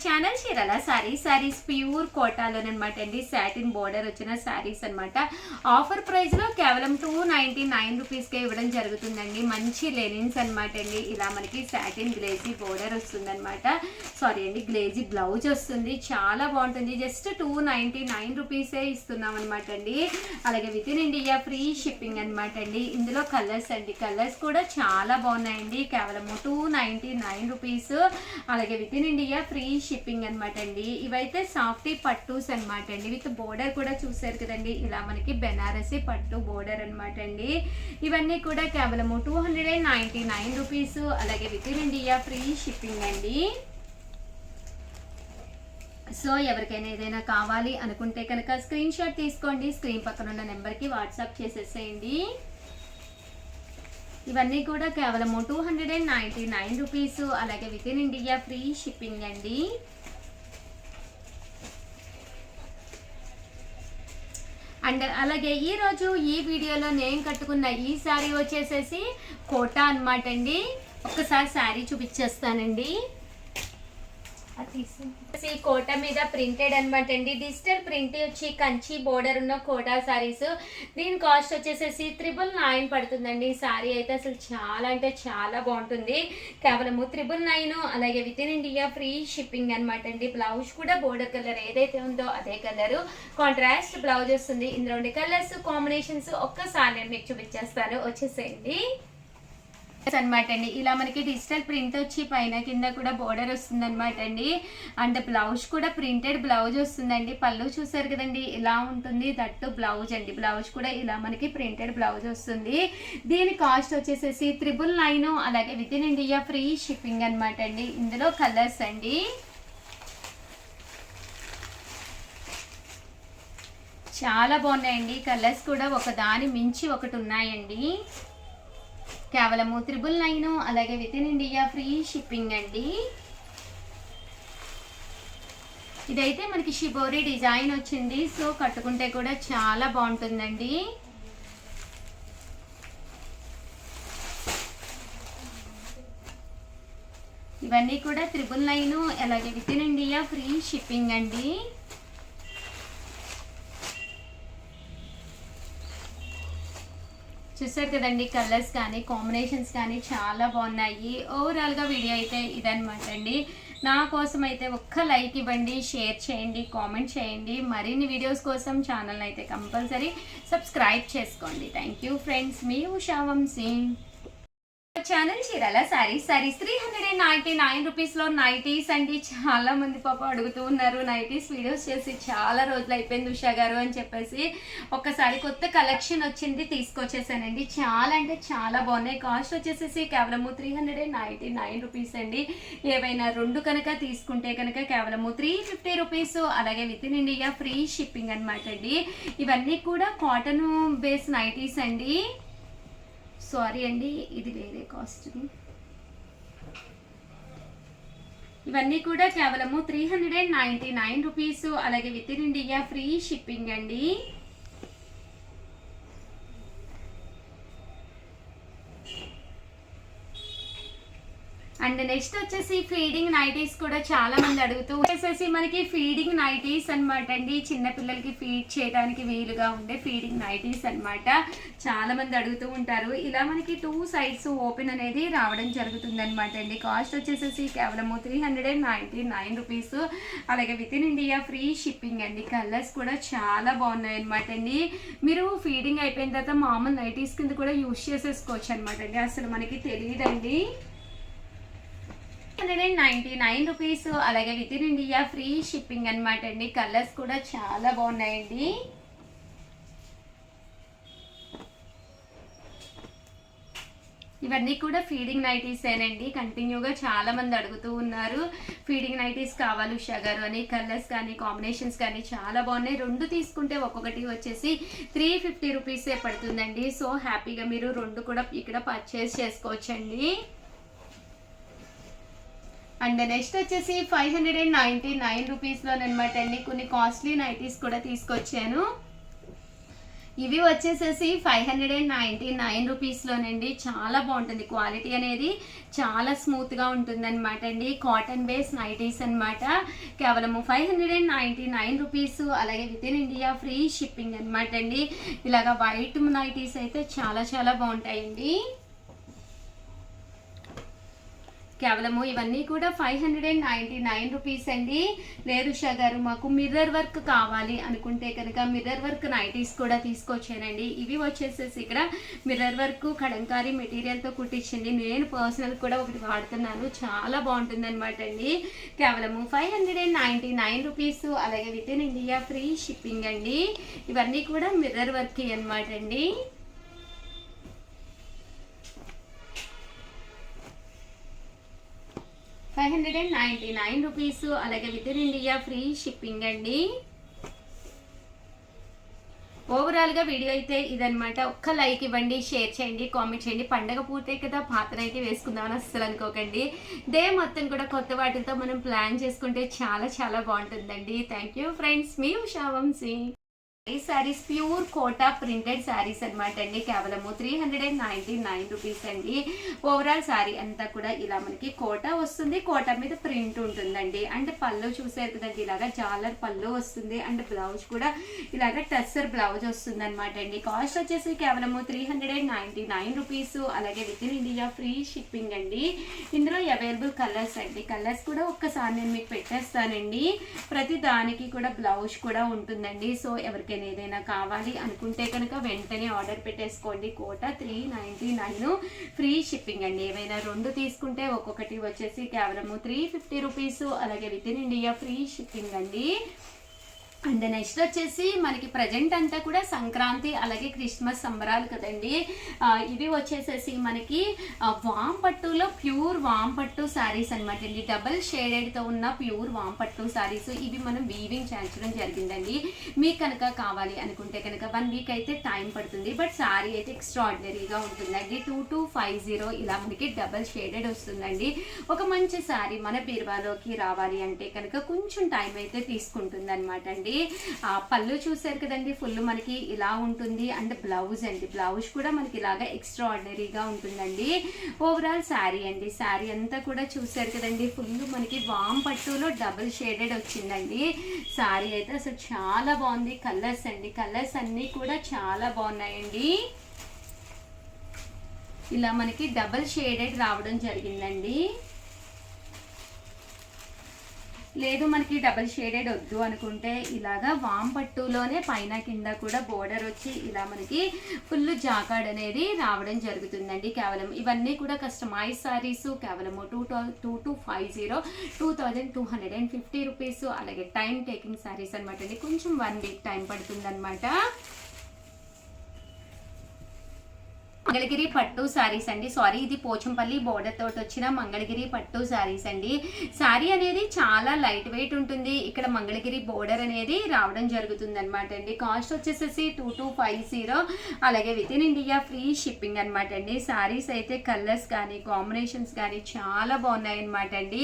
Channel Chirala saris pure కోటాలోనమాట అండి. Satin border వచ్చిన సారీస్ అనమాట. ఆఫర్ ప్రైస్ లో కేవలం 299 రూపీస్కే ఇవ్వడం జరుగుతుందండి. మంచి లెనిన్స్ అనమాట అండి. ఇలా మనకి సాటిన్ గ్లేజీ బోర్డర్ వస్తుంది అనమాట. సారీ అండి, గ్లేజీ బ్లౌజ్ వస్తుంది. చాలా బాగుంటుంది. జస్ట్ 299 రూపీసే ఇస్తున్నాం అనమాట అండి. అలాగే within India free shipping అనమాట అండి. ఇందులో కలర్స్ అండి, కలర్స్ కూడా చాలా బాగున్నాయండి. కేవలం 299 రూపీస్. అలాగే within India free shipping అనమాట అండి. ఇవైతే సాఫ్టీ పట్టూస్ అనమాట అండి. విత్ బోర్డర్ కూడా చూసారు కదండి. ఇలా మనకి బెనారసి పట్టు బోర్డర్ అనమాట అండి. ఇవన్నీ కూడా కేవలం 299 రూపీస్. అలాగే within India free shipping అండి. సో ఎవరికైనా ఏదైనా కావాలి అనుకుంటే కనుక స్క్రీన్ షాట్ తీసుకోండి. స్క్రీన్ పక్కన ఉన్న నెంబర్కి వాట్సాప్ చేసేసేయండి. ఇవన్నీ కూడా కేవలం 299 రూపీస్. అలాగే within India free shipping అండి. అండ్ అలాగే ఈరోజు ఈ వీడియోలో నేను కట్టుకున్న ఈ శారీ వచ్చేసేసి కోటా అనమాట అండి. ఒక్కసారి శారీ చూపించేస్తానండి. కోటా మీద ప్రింటెడ్ అనమాట అండి. డిజిటల్ ప్రింట్ వచ్చి కంచి బోర్డర్ ఉన్న కోటా సారీస్. దీని కాస్ట్ వచ్చేసేసి 999 పడుతుందండి. సారీ అయితే అసలు చాలా అంటే చాలా బాగుంటుంది. కేవలం 999. అలాగే within India free shipping అనమాట అండి. బ్లౌజ్ కూడా బోర్డర్ కలర్ ఏదైతే ఉందో అదే కలర్ కాంట్రాస్ట్ బ్లౌజ్ వస్తుంది. ఇందులో ఉండే కలర్స్ కాంబినేషన్స్ ఒక్కసారి నేను మీకు చూపించేస్తాను. వచ్చేసేయండి అనమాట అండి. ఇలా మనకి డిజిటల్ ప్రింట్ వచ్చి పైన కింద కూడా బోర్డర్ వస్తుంది అనమాట అండి. అండ్ బ్లౌజ్ కూడా ప్రింటెడ్ బ్లౌజ్ వస్తుందండి. పళ్ళు చూసారు కదండి, ఇలా ఉంటుంది. దట్టు బ్లౌజ్ అండి. బ్లౌజ్ కూడా ఇలా మనకి ప్రింటెడ్ బ్లౌజ్ వస్తుంది. దీని కాస్ట్ వచ్చేసేసి 999. అలాగే within India free shipping అనమాట అండి. ఇందులో కలర్స్ అండి, చాలా బాగున్నాయండి. కలర్స్ కూడా ఒకదాని మించి ఒకటి ఉన్నాయండి. కేవలం 999. అలాగే within India free shipping అండి. ఇదైతే మనకి షిబోరి డిజైన్ వచ్చింది. సో కట్టుకుంటే కూడా చాలా బాగుంటుందండి. ఇవన్నీ కూడా 999. అలాగే within India free shipping అండి. చూసారు కదండి, కలర్స్ కానీ కాంబినేషన్స్ కానీ చాలా బాగున్నాయి. ఓవరాల్గా వీడియో అయితే ఇదనమాట అండి. నా కోసం అయితే ఒక్క లైక్ ఇవ్వండి, షేర్ చేయండి, కామెంట్ చేయండి. మరిన్ని వీడియోస్ కోసం ఛానల్ అయితే కంపల్సరీ సబ్స్క్రైబ్ చేసుకోండి. థ్యాంక్ యూ ఫ్రెండ్స్, మీ ఉషా వంశీ. ఛానల్ చీరల సారీస్ 399 రూపీస్లో నైటీస్ అండి. చాలా మంది పాప అడుగుతూ ఉన్నారు నైటీస్ వీడియోస్ చేసి. చాలా రోజులు అయిపోయింది ఉషా గారు అని చెప్పేసి ఒక్కసారి కొత్త కలెక్షన్ వచ్చింది, తీసుకొచ్చేసానండి. చాలా అంటే చాలా బాగున్నాయి. కాస్ట్ వచ్చేసేసి కేవలం 399 రూపీస్ అండి. ఏవైనా రెండు కనుక తీసుకుంటే కనుక కేవలం 350 రూపీస్. అలాగే within India free shipping అనమాట అండి. ఇవన్నీ కూడా కాటన్ బేస్ నైటీస్ అండి. సారీ అండి, ఇది వేరే కాస్ట్. ఇవన్నీ కూడా కేవలము 399 రూపీస్. అలాగే within India free shipping అండి. అండ్ నెక్స్ట్ వచ్చేసి ఫీడింగ్ నైటీస్ కూడా చాలా మంది అడుగుతూ వచ్చేసి మనకి ఫీడింగ్ నైటీస్ అనమాట అండి. చిన్నపిల్లలకి ఫీడ్ చేయడానికి వీలుగా ఉండే ఫీడింగ్ నైటీస్ అనమాట. చాలా మంది అడుగుతూ ఉంటారు. ఇలా మనకి 2 సైడ్స్ ఓపెన్ అనేది రావడం జరుగుతుంది అనమాట అండి. కాస్ట్ వచ్చేసేసి కేవలం 399 రూపీస్. అలాగే within India free shipping అండి. కలర్స్ కూడా చాలా బాగున్నాయి అనమాట అండి. మీరు ఫీడింగ్ అయిపోయిన తర్వాత మామూలు నైటీస్ కింద కూడా యూజ్ చేసేసుకోవచ్చు అనమాట అండి. అసలు మనకి తెలియదండి. 399 రూపీస్. అలాగే within India free shipping అనమాట అండి. కలర్స్ కూడా చాలా బాగున్నాయండి. ఇవన్నీ కూడా ఫీడింగ్ నైటీస్ ఏనండి. కంటిన్యూగా చాలా మంది అడుగుతూ ఉన్నారు ఫీడింగ్ నైటీస్ కావాలి ఉషా గారు అని. కలర్స్ కానీ కాంబినేషన్స్ కానీ చాలా బాగున్నాయి. రెండు తీసుకుంటే ఒక్కొక్కటి వచ్చేసి 350 రూపీసే పడుతుందండి. సో హ్యాపీగా మీరు రెండు కూడా ఇక్కడ పర్చేస్ చేసుకోవచ్చండి. అండ్ నెక్స్ట్ వచ్చేసి 599 రూపీస్లోనమాట అండి. కొన్ని కాస్ట్లీ నైటీస్ కూడా తీసుకొచ్చాను. ఇవి వచ్చేసేసి 599 రూపీస్లోనండి. చాలా బాగుంటుంది, క్వాలిటీ అనేది చాలా స్మూత్గా ఉంటుంది అనమాట అండి. కాటన్ బేస్ నైటీస్ అనమాట. కేవలము 599 రూపీస్. అలాగే within India free shipping అనమాట అండి. ఇలాగ వైట్ నైటీస్ అయితే చాలా చాలా బాగుంటాయండి. కేవలము ఇవన్నీ కూడా 599 రూపీస్ అండి. లేదు ఉషా గారు మాకు మిర్రర్ వర్క్ కావాలి అనుకుంటే కనుక మిర్రర్ వర్క్ నైటీస్ కూడా తీసుకొచ్చానండి. ఇవి వచ్చేసేసి ఇక్కడ మిర్రర్ వర్క్ కలంకారీ మెటీరియల్తో కుట్టించండి. నేను పర్సనల్ కూడా ఒకటి వాడుతున్నాను, చాలా బాగుంటుంది అనమాట అండి. కేవలము 599 రూపీస్. అలాగే within India free shipping అండి. ఇవన్నీ కూడా మిర్రర్ వర్క్ అనమాట అండి. రూపీస్. అలాగే within India free shipping అండి. ఓవరాల్గా వీడియో అయితే ఇదనమాట. ఒక్క లైక్ ఇవ్వండి, షేర్ చేయండి, కామెంట్ చేయండి. పండగ పూర్తయి కదా పాత్ర అయితే వేసుకుందామని అస్సలు అనుకోకండి. డే మొత్తం కూడా కొత్త వాటితో మనం ప్లాన్ చేసుకుంటే చాలా చాలా బాగుంటుందండి. థ్యాంక్ యూ ఫ్రెండ్స్, మీ ఉషా వంశీ. ఈ శారీస్ ప్యూర్ కోటా ప్రింటెడ్ శారీస్ అనమాట అండి. కేవలము 399 రూపీస్ అండి. ఓవరాల్ శారీ అంతా కూడా ఇలా మనకి కోటా వస్తుంది, కోటా మీద ప్రింట్ ఉంటుందండి. అండ్ పళ్ళు చూసారు కదండి, ఇలాగా జాలర్ పళ్ళు వస్తుంది. అండ్ బ్లౌజ్ కూడా ఇలాగ టస్సర్ బ్లౌజ్ వస్తుంది అనమాట అండి. కాస్ట్ వచ్చేసి కేవలము 399 రూపీస్. అలాగే within India free shipping అండి. ఇందులో అవైలబుల్ కలర్స్ అండి. కలర్స్ కూడా ఒక్కసారి నేను మీకు పెట్టేస్తానండి. ప్రతి దానికి కూడా బ్లౌజ్ కూడా ఉంటుందండి. సో ఎవరికైనా ఏదైనా కావాలి అనుకుంటే కనుక వెంటనే ఆర్డర్ పెట్టేసుకోండి. కోటా 399 ఫ్రీ షిప్పింగ్ అండి. ఏవైనా 2 తీసుకుంటే ఒక్కొక్కటి వచ్చేసి కేవలము 350 రూపీస్. అలాగే within India free shipping అండి. అండ్ నెక్స్ట్ వచ్చేసి మనకి ప్రజెంట్ అంతా కూడా సంక్రాంతి అలాగే క్రిస్మస్ సంబరాలు కదండి. ఇవి వచ్చేసేసి మనకి వామ్ పట్టులో ప్యూర్ వామ్ పట్టు శారీస్ అనమాట అండి. డబల్ షేడెడ్తో ఉన్న ప్యూర్ వామ్ పట్టు శారీస్. ఇవి మనం వీవింగ్ చేయించడం జరిగిందండి. మీకు కనుక కావాలి అనుకుంటే కనుక 1 వీక్ అయితే టైం పడుతుంది. బట్ శారీ అయితే ఎక్స్ట్రాడినరీగా ఉంటుందండి. 2250 ఇలా మనకి డబల్ షేడెడ్ వస్తుందండి. ఒక మంచి శారీ మన బీరువాలోకి రావాలి అంటే కనుక కొంచెం టైం అయితే తీసుకుంటుంది అనమాట అండి. పళ్ళు చూసారు కదండి, ఫుల్ మనకి ఇలా ఉంటుంది. అండ్ బ్లౌజ్ అండి, బ్లౌజ్ కూడా మనకి ఇలాగా ఎక్స్ట్రాడినరీగా ఉంటుందండి. ఓవరాల్ శారీ అండి, శారీ అంతా కూడా చూసారు కదండి, ఫుల్ మనకి వామ్ పట్టులో డబుల్ షేడెడ్ వచ్చిందండి. శారీ అయితే అసలు చాలా బాగుంది. కలర్స్ అండి, కలర్స్ అన్నీ కూడా చాలా బాగున్నాయండి. ఇలా మనకి డబుల్ షేడెడ్ రావడం జరిగిందండి. లేదు మనకి డబుల్ షేడెడ్ వద్దు అనుకుంటే ఇలాగా వామ్ పట్టులోనే పైన కింద కూడా బోర్డర్ వచ్చి ఇలా మనకి ఫుల్ జాకాడ్ అనేది రావడం జరుగుతుందండి. కేవలం ఇవన్నీ కూడా కస్టమైజ్ సారీస్. కేవలము 2250 రూపీస్. అలాగే టైం టేకింగ్ సారీస్ అనమాట అండి. కొంచెం 1 వీక్ టైం పడుతుంది అనమాట. మంగళగిరి పట్టు శారీస్ అండి. సారీ, ఇది పోచంపల్లి బోర్డర్ తోటి వచ్చిన మంగళగిరి పట్టు శారీస్ అండి. శారీ అనేది చాలా లైట్ వెయిట్ ఉంటుంది. ఇక్కడ మంగళగిరి బోర్డర్ అనేది రావడం జరుగుతుంది అనమాట అండి. కాస్ట్ వచ్చేసేసి 2250. అలాగే within India free shipping అనమాట అండి. శారీస్ అయితే కలర్స్ కానీ కాంబినేషన్స్ కానీ చాలా బాగున్నాయి అనమాట అండి.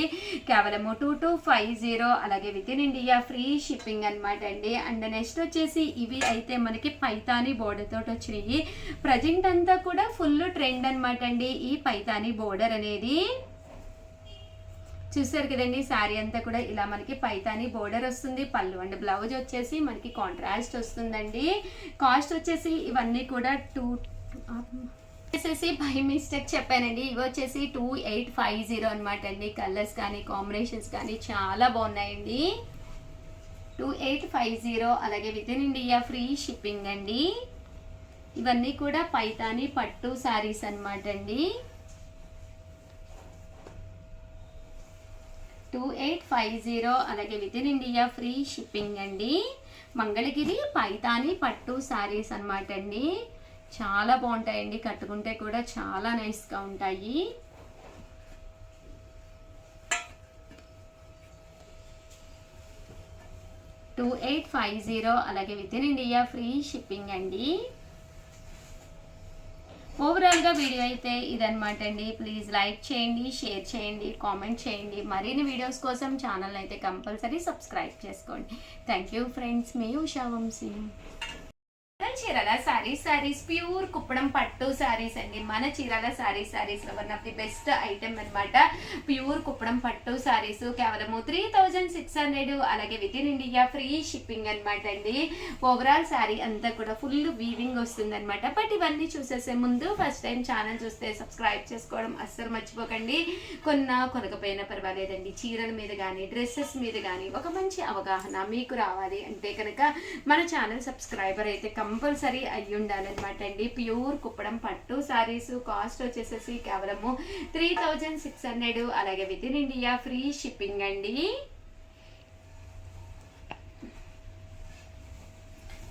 కేవలము 2250. అలాగే within India free shipping అనమాట అండి. అండ్ నెక్స్ట్ వచ్చేసి ఇవి అయితే మనకి పైతాని బోర్డర్ తోటి వచ్చినాయి. ప్రజెంట్ అంతా కూడా ఫుల్ ట్రెండ్ అనమాట అండి ఈ పైతాని బోర్డర్ అనేది. చూసారు కదండి, శారీ అంతా కూడా ఇలా మనకి పైతాని బోర్డర్ వస్తుంది. పళ్ళు అండ్ బ్లౌజ్ వచ్చేసి మనకి కాంట్రాస్ట్ వస్తుందండి. కాస్ట్ వచ్చేసి ఇవన్నీ కూడా వచ్చేసి బై మిస్టేక్ చెప్పానండి. ఇవి వచ్చేసి 2850 అనమాట అండి. కలర్స్ కానీ కాంబినేషన్స్ కానీ చాలా బాగున్నాయండి. 2850. అలాగే within India free shipping అండి. ఇవన్నీ కూడా పైతాని పట్టు శారీస్ అనమాట అండి. 2850. అలాగే within India free shipping అండి. మంగళగిరి పైతాని పట్టు శారీస్ అనమాట అండి. చాలా బాగుంటాయండి, కట్టుకుంటే కూడా చాలా నైస్గా ఉంటాయి. $2850. అలాగే within India free shipping అండి. ఓవరాల్గా వీడియో అయితే ఇదనమాట అండి. ప్లీజ్ లైక్ చేయండి, షేర్ చేయండి, కామెంట్ చేయండి. మరిన్ని వీడియోస్ కోసం ఛానల్ అయితే కంపల్సరీ సబ్స్క్రైబ్ చేసుకోండి. థ్యాంక్ యూ ఫ్రెండ్స్, మీ ఉషా వంశీ. చీరాల సారీస్ ప్యూర్ కుప్పడం పట్టు సారీస్ అండి. మన చీరాల సారీస్ లో one of the best item అనమాట. ప్యూర్ కుప్పడం పట్టు సారీస్ కేవలము 3600, అలాగే within India free shipping అనమాట అండి. ఓవరాల్ సారీ అంతా కూడా ఫుల్ వీవింగ్ వస్తుంది అనమాట. బట్ ఇవన్నీ చూసేసే ముందు ఫస్ట్ టైం ఛానల్ చూస్తే సబ్స్క్రైబ్ చేసుకోవడం అస్సలు మర్చిపోకండి. కొనకపోయినా పర్వాలేదండి, చీరల మీద కానీ డ్రెస్సెస్ మీద కానీ ఒక మంచి అవగాహన మీకు రావాలి అంటే కనుక మన ఛానల్ సబ్స్క్రైబర్ అయితే కంపల్సరీ అయ్యి ఉండాలన్నమాట అండి. ప్యూర్ కుప్పడం పట్టు సారీస్ కాస్ట్ వచ్చేసేసి కేవలము 3600, అలాగే within India free shipping అండి.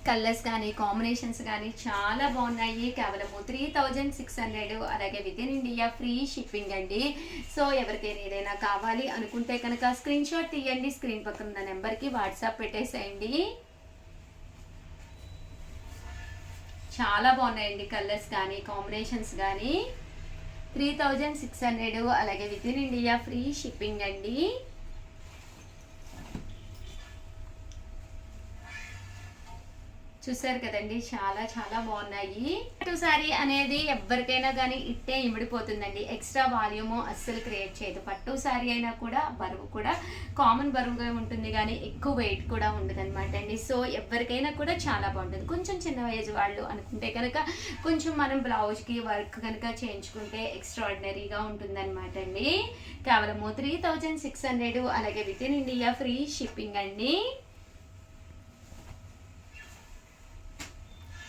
కలర్స్ కానీ కాంబినేషన్స్ కానీ చాలా బాగున్నాయి. కేవలము 3600, అలాగే within India free shipping అండి. సో ఎవరికైనా ఏదైనా కావాలి అనుకుంటే కనుక స్క్రీన్ షాట్ తీయండి, స్క్రీన్ పక్కన ఉన్న నెంబర్కి వాట్సాప్ పెట్టేసేయండి. చాలా బాగున్నాయండి కలర్స్ కానీ కాంబినేషన్స్ కానీ. 3600, అలాగే within India free shipping అండి. చూసారు కదండి, చాలా చాలా బాగున్నాయి. పట్టు సారీ అనేది ఎవరికైనా కానీ ఇట్టే ఇమిడిపోతుందండి. ఎక్స్ట్రా వాల్యూమ్ అస్సలు క్రియేట్ చేయదు. పట్టు సారీ అయినా కూడా బరువు కూడా కామన్ బరువుగా ఉంటుంది, కానీ ఎక్కువ వెయిట్ కూడా ఉండదు అనమాట అండి. సో ఎవరికైనా కూడా చాలా బాగుంటుంది. కొంచెం చిన్న ఏజ్ వాళ్ళు అనుకుంటే కనుక కొంచెం మనం బ్లౌజ్కి వర్క్ కనుక చేయించుకుంటే ఎక్స్ట్రాడినరీగా ఉంటుంది అనమాట అండి. కేవలము 3600, అలాగే within India free shipping అండి.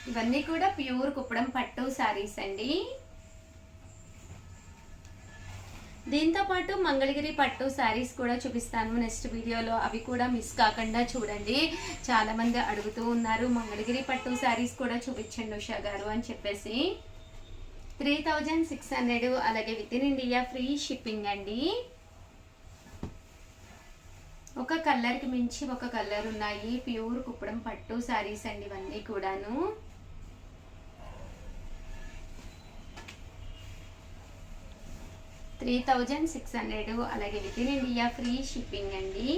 ఇవన్నీ కూడా ప్యూర్ కుప్పడం పట్టు సారీస్ అండి. దీంతో పాటు మంగళగిరి పట్టు సారీస్ కూడా చూపిస్తాను నెక్స్ట్ వీడియోలో, అవి కూడా మిస్ కాకుండా చూడండి. చాలా మంది అడుగుతూ ఉన్నారు మంగళగిరి పట్టు సారీస్ కూడా చూపించండి ఉషా గారు అని చెప్పేసి. 3600, అలాగే within India free shipping అండి. ఒక కలర్కి మించి ఒక కలర్ ఉన్నాయి. ప్యూర్ కుప్పడం పట్టు సారీస్ అండి ఇవన్నీ కూడాను. 3600, అలాగే within India free shipping అండి.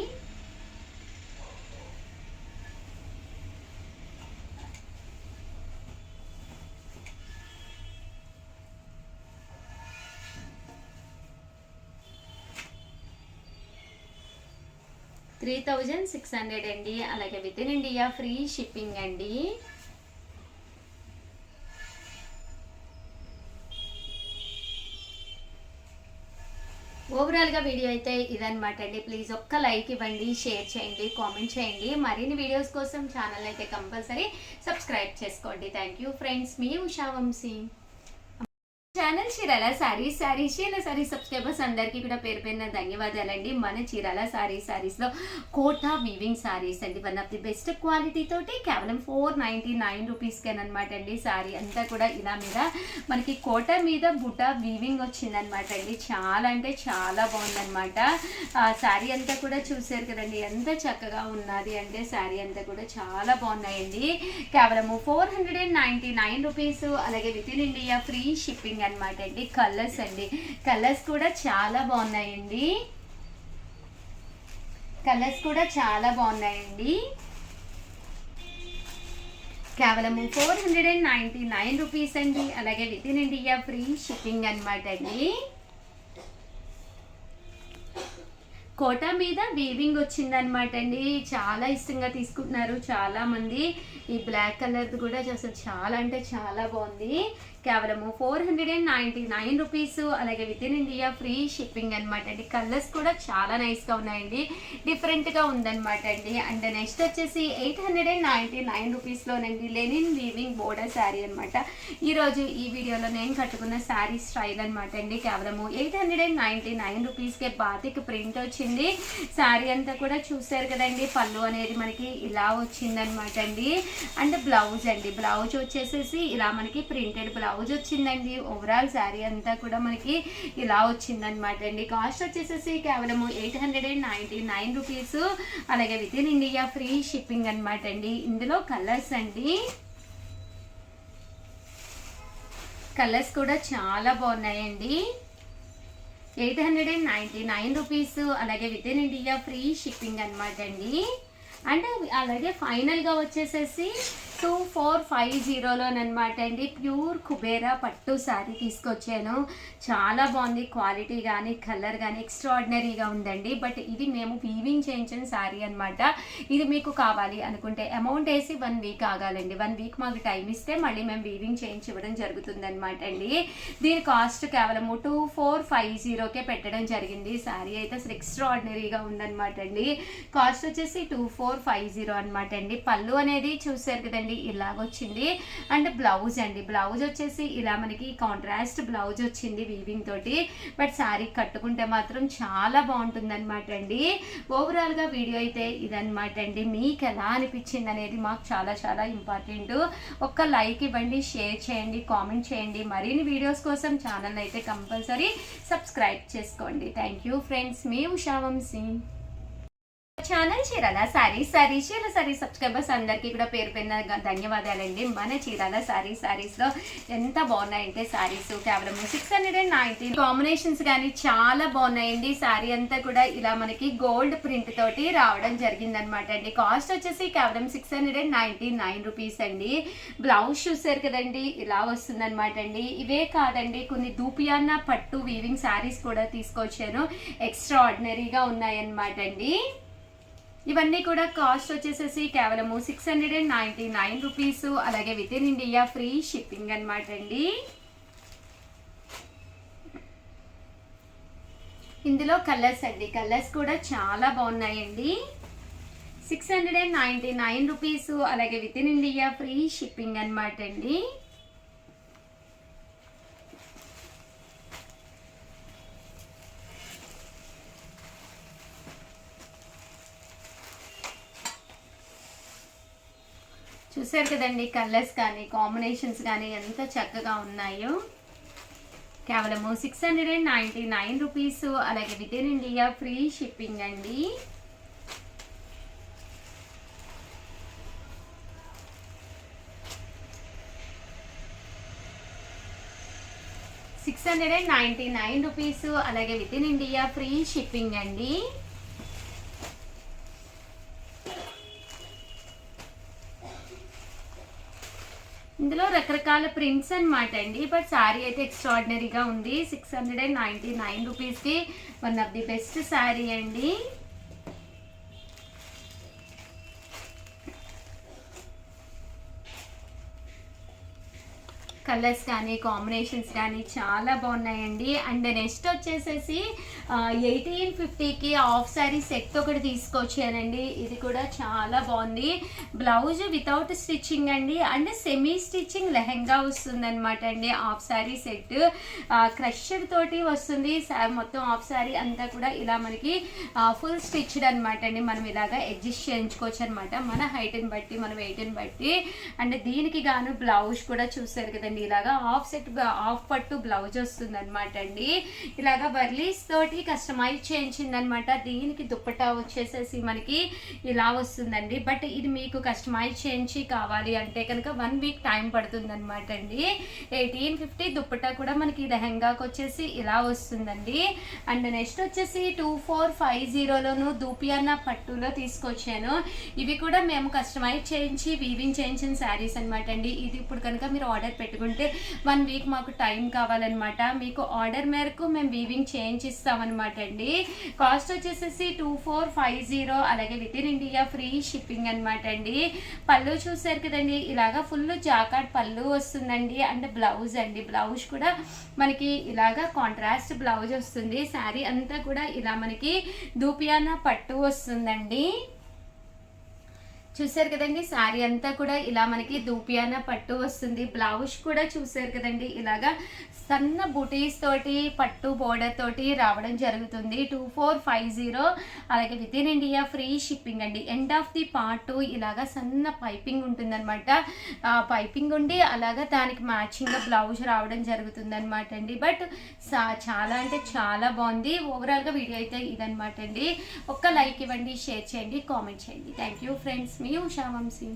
$3600 అండి, అలాగే within India free shipping అండి. ఓవరాల్గా వీడియో అయితే ఇదనమాట అండి. ప్లీజ్ ఒక్క లైక్ ఇవ్వండి, షేర్ చేయండి, కామెంట్ చేయండి. మరిన్ని వీడియోస్ కోసం ఛానల్ అయితే కంపల్సరీ సబ్స్క్రైబ్ చేసుకోండి. థ్యాంక్ యూ ఫ్రెండ్స్, మీ ఉషా వంశీ. ఛానల్ చీరాల సారీ సబ్స్క్రైబర్స్ అందరికీ కూడా పేరు పేరున ధన్యవాదాలండి. మన చీరాల సారీస్లో కోటా వీవింగ్ సారీస్ అండి. One of the best quality తోటి కేవలం 499 రూపీస్కేనమాట అండి. సారీ అంతా కూడా ఇలా మీద మనకి కోటా మీద బుటా వీవింగ్ వచ్చిందనమాట అండి. చాలా అంటే చాలా బాగుందనమాట. సారీ అంతా కూడా చూసారు కదండి ఎంత చక్కగా ఉన్నది అంటే. సారీ అంతా కూడా చాలా బాగున్నాయండి. కేవలము 499 రూపీస్, అలాగే within India free shipping అనమాట అండి. కలర్స్ అండి, కలర్స్ కూడా చాలా బాగున్నాయండి. కేవలము 499 రూపీస్ అండి, అలాగే within India free shipping అనమాట అండి. కోటా మీద వీవింగ్ వచ్చిందనమాట అండి. చాలా ఇష్టంగా తీసుకుంటున్నారు చాలా మంది. ఈ బ్లాక్ కలర్ కూడా అసలు చాలా అంటే చాలా బాగుంది. కేవలము 499 రూపీస్, అలాగే within India free shipping అనమాట అండి. కలర్స్ కూడా చాలా నైస్గా ఉన్నాయండి, డిఫరెంట్గా ఉందనమాట అండి. అండ్ నెక్స్ట్ వచ్చేసి 899 రూపీస్లోనండి లెనిన్ వీవింగ్ బోర్డర్ శారీ అనమాట. ఈరోజు ఈ వీడియోలో నేను కట్టుకున్న శారీ స్టైల్ అనమాట అండి. కేవలము 899 రూపీస్కే బాతిక్ ప్రింట్ వచ్చింది. శారీ అంతా కూడా చూసారు కదండి. పళ్ళు అనేది మనకి ఇలా వచ్చిందనమాట అండి. అండ్ బ్లౌజ్ అండి, బ్లౌజ్ వచ్చేసేసి ఇలా మనకి ప్రింటెడ్ బ్లౌజ్ వచ్చిందండి. ఓవరాల్ శారీ అంతా కూడా మనకి ఇలా వచ్చిందనమాట అండి. కాస్ట్ వచ్చేసేసి కేవలము 899 రూపీస్, అలాగే within India free shipping అనమాట అండి. ఇందులో కలర్స్ అండి, కలర్స్ కూడా చాలా బాగున్నాయండి. 899 రూపీస్, అలాగే within India free shipping అనమాట అండి. అంటే అలాగే ఫైనల్గా వచ్చేసేసి 2450లోనమాట అండి. ప్యూర్ కుబేరా పట్టు శారీ తీసుకొచ్చాను. చాలా బాగుంది, క్వాలిటీ కానీ కలర్ కానీ ఎక్స్ట్రాడినరీగా ఉందండి. బట్ ఇది మేము వీవింగ్ చేయించిన శారీ అనమాట. ఇది మీకు కావాలి అనుకుంటే అమౌంట్ వేసి 1 వీక్ ఆగాలండి. 1 వీక్ మాకు టైం ఇస్తే మళ్ళీ మేము వీవింగ్ చేయించి ఇవ్వడం జరుగుతుంది అనమాట అండి. దీని కాస్ట్ కేవలం 2450కే పెట్టడం జరిగింది. శారీ అయితే అసలు ఎక్స్ట్రాడినరీగా ఉందన్నమాట అండి. కాస్ట్ వచ్చేసి 2450 అనమాట అండి. పళ్ళు అనేది చూసారు కదండి, ఇలాగొచ్చింది. అండ్ బ్లౌజ్ అండి, బ్లౌజ్ వచ్చేసి ఇలా మనకి కాంట్రాస్ట్ బ్లౌజ్ వచ్చింది వీవింగ్ తోటి. బట్ శారీ కట్టుకుంటే మాత్రం చాలా బాగుంటుంది అనమాట అండి. ఓవరాల్గా వీడియో అయితే ఇదనమాట అండి. మీకు ఎలా అనిపించింది అనేది మాకు చాలా చాలా ఇంపార్టెంట్. ఒక్క లైక్ ఇవ్వండి, షేర్ చేయండి, కామెంట్ చేయండి. మరిన్ని వీడియోస్ కోసం ఛానల్ అయితే కంపల్సరీ సబ్స్క్రైబ్ చేసుకోండి. థ్యాంక్ యూ ఫ్రెండ్స్, మీ ఉషా వంశీ. ఛానల్ చీరాల సారీస్ సబ్స్క్రైబర్స్ అందరికీ కూడా పేరు పేరున ధన్యవాదాలండి. మన చీరాల సారీస్లో ఎంత బాగున్నాయంటే శారీస్ కేవలం 690 కాంబినేషన్స్ కానీ చాలా బాగున్నాయండి. శారీ అంతా కూడా ఇలా మనకి గోల్డ్ ప్రింట్ తోటి రావడం జరిగిందనమాట అండి. కాస్ట్ వచ్చేసి కేవలం 699 రూపీస్ అండి. బ్లౌజ్ చూసారు కదండి, ఇలా వస్తుందన్నమాట అండి. ఇవే కాదండి, కొన్ని దూపియాన్న పట్టు వీవింగ్ శారీస్ కూడా తీసుకొచ్చాను. ఎక్స్ట్రా ఆర్డినరీగా ఉన్నాయన్నమాట అండి. ఇవన్నీ కూడా కాస్ట్ వచ్చేసేసి కేవలము 699 రూపీస్. అలాగే within India free shipping అనమాట అండి. ఇందులో కలర్స్ అండి, కలర్స్ కూడా చాలా బాగున్నాయండి. 699 రూపీస్. అలాగే within India free shipping అనమాట అండి. చూసారు కదండి, కలర్స్ కానీ కాంబినేషన్స్ కానీ ఎంత చక్కగా ఉన్నాయో. కేవలము 699 రూపీస్. అలాగే within India free shipping అండి. రూపీస్. అలాగే within India free shipping అండి. ఇందులో రకరకాల ప్రింట్స్ అనమాట అండి. బట్ శారీ అయితే ఎక్స్ట్రాడినరీగా ఉంది. 699 రూపీస్కి one of the best sari అండి. కలర్స్ కానీ కాంబినేషన్స్ కానీ చాలా బాగున్నాయండి. అండ్ నెక్స్ట్ వచ్చేసేసి 1850కి హాఫ్ శారీ సెట్ ఒకటి తీసుకొచ్చానండి. ఇది కూడా చాలా బాగుంది. బ్లౌజ్ వితౌట్ స్టిచ్చింగ్ అండి. అండ్ సెమీ స్టిచ్చింగ్ లెహెంగా వస్తుంది అనమాట అండి. హాఫ్ శారీ సెట్ క్రషర్ తోటి వస్తుంది. మొత్తం హాఫ్ శారీ అంతా కూడా ఇలా మనకి ఫుల్ స్టిచ్డ్ అనమాట అండి. మనం ఇలాగా అడ్జస్ట్ చేయించుకోవచ్చు అనమాట, మన హైట్ని బట్టి, మన వెయిట్ని బట్టి. అండ్ దీనికి గాను బ్లౌజ్ కూడా చూసారు కదండి, ఇలాగా హాఫ్ పట్టు బ్లౌజ్ వస్తుంది అనమాట అండి. ఇలాగా బర్లీస్ తోటి కస్టమైజ్ చేయించింది అనమాట. దీనికి దుప్పట్టా వచ్చేసేసి మనకి ఇలా వస్తుందండి. బట్ ఇది మీకు కస్టమైజ్ చేయించి కావాలి అంటే కనుక 1 వీక్ టైం పడుతుంది అనమాట అండి. 1850 దుప్పట్టా కూడా మనకి లెహంగాకి వచ్చేసి ఇలా వస్తుందండి. అండ్ నెక్స్ట్ వచ్చేసి 2450లోను దూపియానా పట్టులో తీసుకొచ్చాను. ఇవి కూడా మేము కస్టమైజ్ చేయించి వీవింగ్ చేయించిన శారీస్ అనమాట అండి. ఇది ఇప్పుడు కనుక మీరు ఆర్డర్ పెట్టుకుంటే 1 వీక్ మాకు టైం కావాలన్నమాట. మీకు ఆర్డర్ మేరకు మేము వీవింగ్ చేయించిస్తామన్నమాట అండి. కాస్ట్ వచ్చేసేసి 2450. అలాగే within India free shipping అనమాట అండి. పళ్ళు చూసారు కదండి, ఇలాగా ఫుల్ జాకాట్ పళ్ళు వస్తుందండి. అండ్ బ్లౌజ్ అండి, బ్లౌజ్ కూడా మనకి ఇలాగా కాంట్రాస్ట్ బ్లౌజ్ వస్తుంది. శారీ అంతా కూడా ఇలా మనకి దూపియానా పట్టు వస్తుందండి. చూసారు కదండి, శారీ అంతా కూడా ఇలా మనకి దూపియానా పట్టు వస్తుంది. బ్లౌజ్ కూడా చూసారు కదండి, ఇలాగా సన్న బుటీస్ తోటి పట్టు బోర్డర్ తోటి రావడం జరుగుతుంది. 2450. అలాగే within India free shipping అండి. ఎండ్ ఆఫ్ ది పార్ట్ ఇలాగా సన్న పైపింగ్ ఉంటుంది అనమాట. పైపింగ్ ఉండి అలాగా దానికి మ్యాచింగ్గా బ్లౌజ్ రావడం జరుగుతుంది అనమాట అండి. బట్ చాలా అంటే చాలా బాగుంది. ఓవరాల్గా వీడియో అయితే ఇదనమాట అండి. ఒక్క లైక్ ఇవ్వండి, షేర్ చేయండి, కామెంట్ చేయండి. థ్యాంక్ యూ ఫ్రెండ్స్, మీ ఉషా వంశీ.